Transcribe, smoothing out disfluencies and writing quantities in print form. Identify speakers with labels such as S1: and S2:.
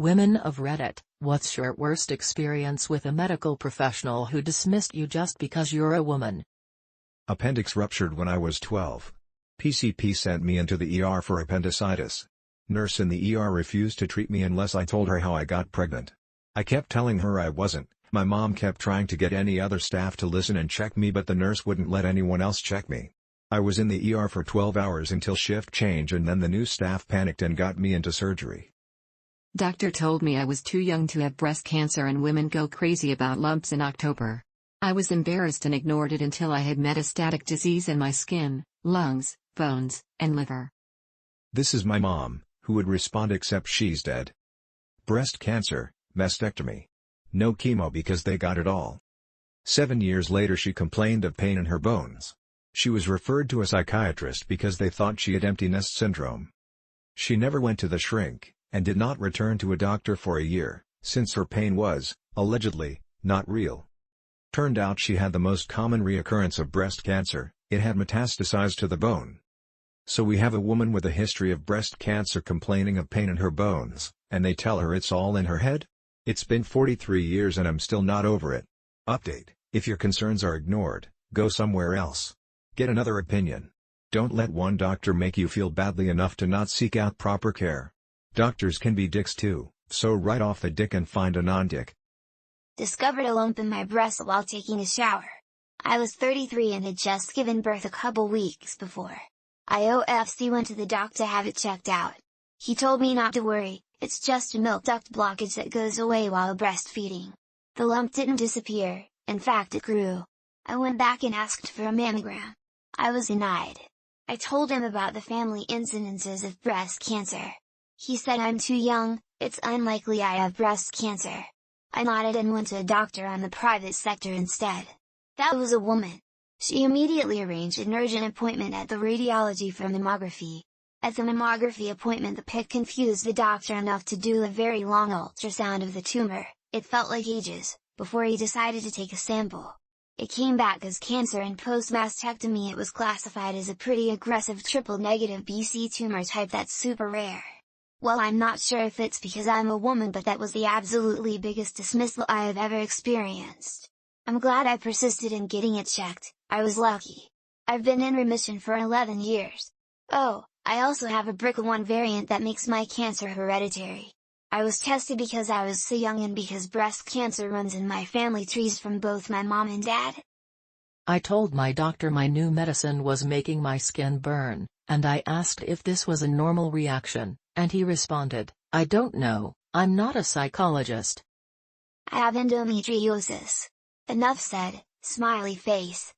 S1: Women of Reddit, what's your worst experience with a medical professional who dismissed you just because you're a woman?
S2: Appendix ruptured when I was 12. PCP sent me into the ER for appendicitis. Nurse in the ER refused to treat me unless I told her how I got pregnant. I kept telling her I wasn't. My mom kept trying to get any other staff to listen and check me, but the nurse wouldn't let anyone else check me. I was in the ER for 12 hours until shift change, and then the new staff panicked and got me into surgery.
S3: Doctor told me I was too young to have breast cancer and women go crazy about lumps in October. I was embarrassed and ignored it until I had metastatic disease in my skin, lungs, bones, and liver.
S2: This is my mom, who would respond except she's dead. Breast cancer, mastectomy. No chemo because they got it all. 7 years later she complained of pain in her bones. She was referred to a psychiatrist because they thought she had empty nest syndrome. She never went to the shrink, and did not return to a doctor for a year, since her pain was, allegedly, not real. Turned out she had the most common reoccurrence of breast cancer. It had metastasized to the bone. So we have a woman with a history of breast cancer complaining of pain in her bones, and they tell her it's all in her head? It's been 43 years and I'm still not over it. Update: if your concerns are ignored, go somewhere else. Get another opinion. Don't let one doctor make you feel badly enough to not seek out proper care. Doctors can be dicks too, so write off the dick and find a non-dick.
S4: Discovered a lump in my breast while taking a shower. I was 33 and had just given birth a couple weeks before. IOFC went to the doc to have it checked out. He told me not to worry, it's just a milk duct blockage that goes away while breastfeeding. The lump didn't disappear, in fact it grew. I went back and asked for a mammogram. I was denied. I told him about the family incidences of breast cancer. He said I'm too young, it's unlikely I have breast cancer. I nodded and went to a doctor on the private sector instead. That was a woman. She immediately arranged an urgent appointment at the radiology for mammography. At the mammography appointment, the pic confused the doctor enough to do a very long ultrasound of the tumor. It felt like ages, before he decided to take a sample. It came back as cancer, and post-mastectomy it was classified as a pretty aggressive triple-negative BC tumor type that's super rare. Well, I'm not sure if it's because I'm a woman, but that was the absolutely biggest dismissal I have ever experienced. I'm glad I persisted in getting it checked. I was lucky. I've been in remission for 11 years. Oh, I also have a BRCA1 variant that makes my cancer hereditary. I was tested because I was so young and because breast cancer runs in my family trees from both my mom and dad.
S1: I told my doctor my new medicine was making my skin burn, and I asked if this was a normal reaction, and he responded, "I don't know, I'm not a psychologist."
S4: I have endometriosis. Enough said, smiley face.